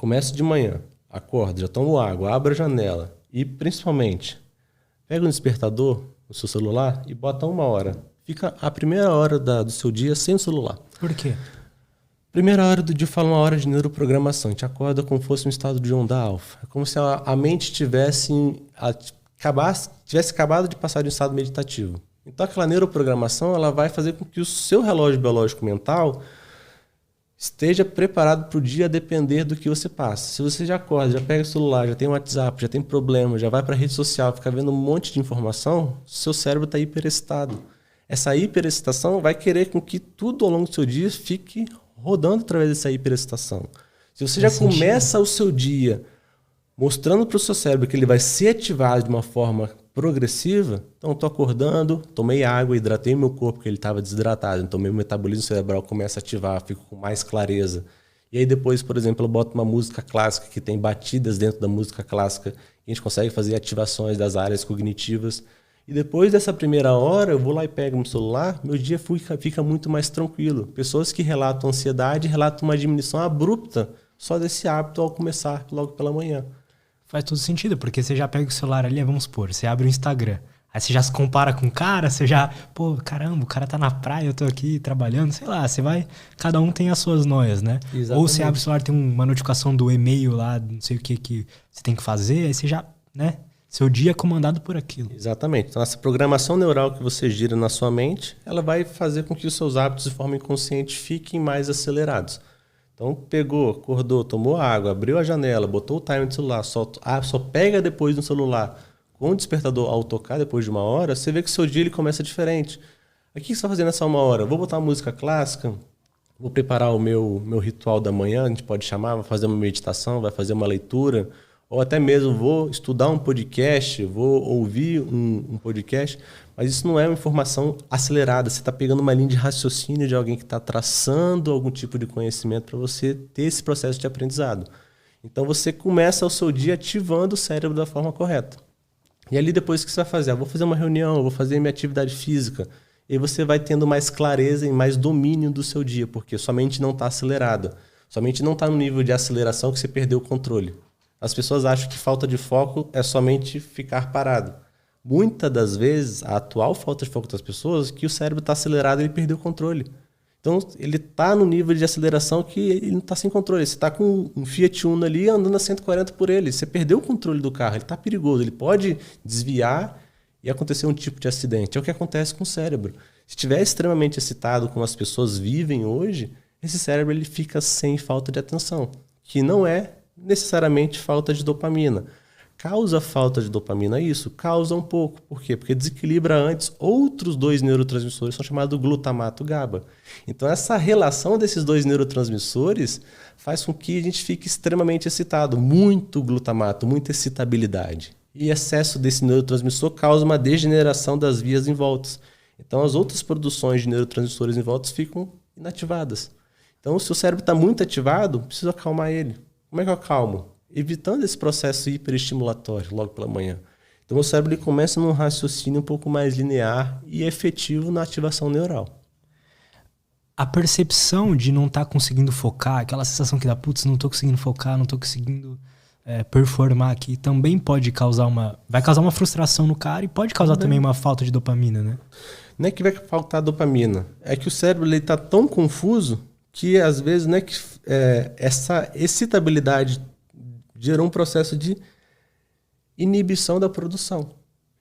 começo de manhã, acordo, já tomo água, abro a janela e, principalmente, pega um despertador no seu celular e bota 1 hora. Fica a primeira hora do seu dia sem o celular. Por quê? Primeira hora do dia fala 1 hora de neuroprogramação. A gente acorda como se fosse um estado de onda alfa. É como se a mente tivesse acabado de passar de um estado meditativo. Então aquela neuroprogramação ela vai fazer com que o seu relógio biológico mental esteja preparado para o dia a depender do que você passa. Se você já acorda, já pega o celular, já tem o WhatsApp, já tem problema, já vai para a rede social, fica vendo um monte de informação, seu cérebro está hiperexcitado. Essa hiperexcitação vai querer com que tudo ao longo do seu dia fique rodando através dessa hiperexcitação. Se você já começa o seu dia mostrando para o seu cérebro que ele vai ser ativado de uma forma progressiva, então estou acordando, tomei água, hidratei meu corpo porque ele estava desidratado, então meu metabolismo cerebral começa a ativar, fico com mais clareza. E aí depois, por exemplo, eu boto uma música clássica que tem batidas dentro da música clássica, e a gente consegue fazer ativações das áreas cognitivas. E depois dessa primeira hora, eu vou lá e pego no celular, meu dia fica muito mais tranquilo. Pessoas que relatam ansiedade relatam uma diminuição abrupta só desse hábito ao começar logo pela manhã. Faz todo sentido, porque você já pega o celular ali, vamos supor, você abre o Instagram. Aí você já se compara com o cara, você já... Pô, caramba, o cara tá na praia, eu tô aqui trabalhando, sei lá, você vai... Cada um tem as suas noias, né? Exatamente. Ou você abre o celular, tem uma notificação do e-mail lá, não sei o que você tem que fazer, aí você já, né? Seu dia é comandado por aquilo. Exatamente. Então, essa programação neural que você gira na sua mente, ela vai fazer com que os seus hábitos de forma inconsciente fiquem mais acelerados. Então, pegou, acordou, tomou água, abriu a janela, botou o timer do celular, só pega depois no celular com o despertador ao tocar depois de 1 hora, você vê que o seu dia ele começa diferente. O que você está fazendo nessa 1 hora? Vou botar uma música clássica, vou preparar o meu ritual da manhã, a gente pode chamar, vai fazer uma meditação, vai fazer uma leitura, ou até mesmo vou estudar um podcast, vou ouvir um podcast, mas isso não é uma informação acelerada. Você está pegando uma linha de raciocínio de alguém que está traçando algum tipo de conhecimento para você ter esse processo de aprendizado. Então você começa o seu dia ativando o cérebro da forma correta. E ali depois o que você vai fazer? Vou fazer uma reunião, vou fazer minha atividade física. E aí você vai tendo mais clareza e mais domínio do seu dia, porque sua mente não está acelerada. Sua mente não está no nível de aceleração que você perdeu o controle. As pessoas acham que falta de foco é somente ficar parado. Muitas das vezes, a atual falta de foco das pessoas é que o cérebro está acelerado e ele perdeu o controle. Então, ele está no nível de aceleração que ele não está sem controle. Você está com um Fiat Uno ali andando a 140 por ele. Você perdeu o controle do carro, ele está perigoso. Ele pode desviar e acontecer um tipo de acidente. É o que acontece com o cérebro. Se estiver extremamente excitado, como as pessoas vivem hoje, esse cérebro ele fica sem falta de atenção, que não é necessariamente falta de dopamina. Causa falta de dopamina isso? Causa um pouco. Por quê? Porque desequilibra antes outros 2 neurotransmissores, são chamados glutamato GABA. Então essa relação desses 2 neurotransmissores faz com que a gente fique extremamente excitado. Muito glutamato, muita excitabilidade. E excesso desse neurotransmissor causa uma degeneração das vias em voltas. Então as outras produções de neurotransmissores em voltas ficam inativadas. Então se o cérebro está muito ativado, preciso acalmar ele. Como é que eu acalmo? Evitando esse processo hiperestimulatório logo pela manhã. Então o cérebro ele começa num raciocínio um pouco mais linear e efetivo na ativação neural. A percepção de não estar conseguindo focar, aquela sensação que dá, putz, não estou conseguindo focar, não estou conseguindo performar aqui, também pode causar vai causar uma frustração no cara e pode causar também uma falta de dopamina, né? Não é que vai faltar dopamina, é que o cérebro está tão confuso que às vezes não é que essa excitabilidade gerou um processo de inibição da produção.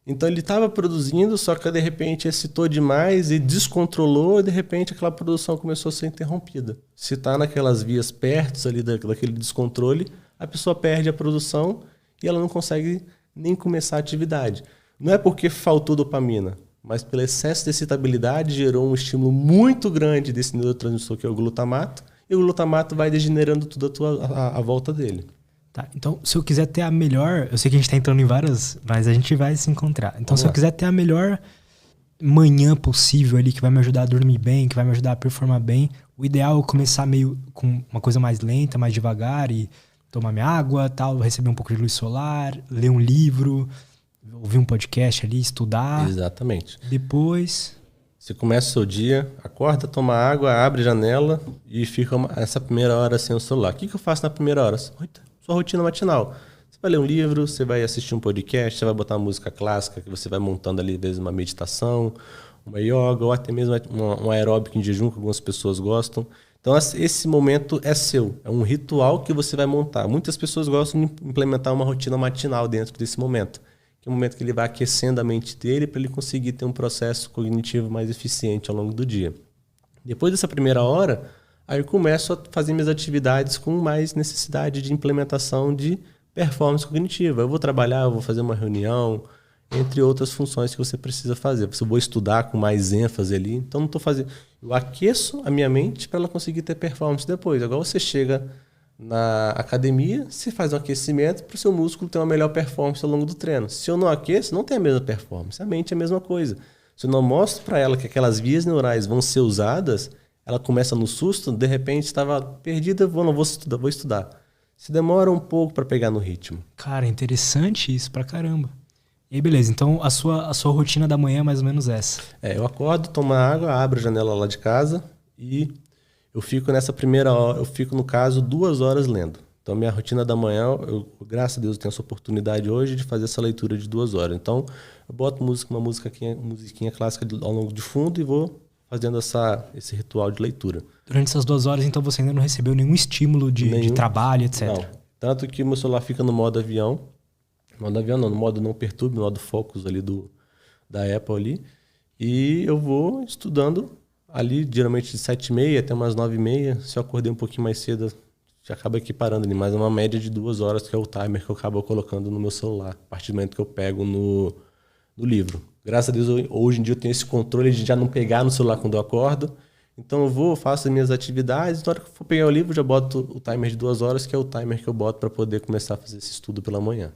Então ele estava produzindo, só que de repente excitou demais e descontrolou, e de repente aquela produção começou a ser interrompida. Se está naquelas vias perto ali daquele descontrole, a pessoa perde a produção e ela não consegue nem começar a atividade. Não é porque faltou dopamina, mas pelo excesso de excitabilidade gerou um estímulo muito grande desse neurotransmissor que é o glutamato, e o glutamato vai degenerando tudo à volta dele. Tá, então se eu quiser ter a melhor... Eu sei que a gente tá entrando em várias, mas a gente vai se encontrar. Então se eu quiser ter a melhor manhã possível ali, que vai me ajudar a dormir bem, que vai me ajudar a performar bem, o ideal é eu começar meio com uma coisa mais lenta, mais devagar, e tomar minha água, tal, receber um pouco de luz solar, ler um livro, ouvir um podcast ali, estudar. Exatamente. Depois... Você começa o seu dia, acorda, toma água, abre a janela e fica essa primeira hora sem o celular. O que eu faço na primeira hora? Sua rotina matinal. Você vai ler um livro, você vai assistir um podcast, você vai botar uma música clássica que você vai montando ali, às vezes, uma meditação, uma yoga, ou até mesmo um aeróbico em jejum, que algumas pessoas gostam. Então, esse momento é seu. É um ritual que você vai montar. Muitas pessoas gostam de implementar uma rotina matinal dentro desse momento, que é o momento que ele vai aquecendo a mente dele para ele conseguir ter um processo cognitivo mais eficiente ao longo do dia. Depois dessa primeira hora, aí eu começo a fazer minhas atividades com mais necessidade de implementação de performance cognitiva. Eu vou trabalhar, eu vou fazer uma reunião, entre outras funções que você precisa fazer. Eu vou estudar com mais ênfase ali, então não estou fazendo... Eu aqueço a minha mente para ela conseguir ter performance depois. Agora você chega na academia, você faz um aquecimento para o seu músculo ter uma melhor performance ao longo do treino. Se eu não aqueço, não tem a mesma performance. A mente é a mesma coisa. Se eu não mostro para ela que aquelas vias neurais vão ser usadas, ela começa no susto, de repente estava perdida, não vou estudar, vou estudar. Se demora um pouco para pegar no ritmo. Cara, interessante isso pra caramba. E aí, beleza. Então, a sua rotina da manhã é mais ou menos essa. Eu acordo, tomo água, abro a janela lá de casa e eu fico nessa primeira hora, eu fico, no caso, 2 horas lendo. Então, minha rotina da manhã, graças a Deus, eu tenho essa oportunidade hoje de fazer essa leitura de 2 horas. Então, eu boto uma musiquinha clássica ao longo de fundo e vou fazendo esse ritual de leitura. Durante essas 2 horas, então, você ainda não recebeu nenhum estímulo de trabalho, etc? Não. Tanto que meu celular fica no modo avião. No modo não perturbe, no modo focus ali da Apple ali. E eu vou estudando ali, geralmente de 7h30 até umas 9h30. Se eu acordei um pouquinho mais cedo, já acaba equiparando ali. Mas é uma média de 2 horas, que é o timer que eu acabo colocando no meu celular, a partir do momento que eu pego no livro. Graças a Deus, hoje em dia eu tenho esse controle de já não pegar no celular quando eu acordo. Então eu faço as minhas atividades, na hora que eu for pegar o livro, já boto o timer de 2 horas, que é o timer que eu boto para poder começar a fazer esse estudo pela manhã.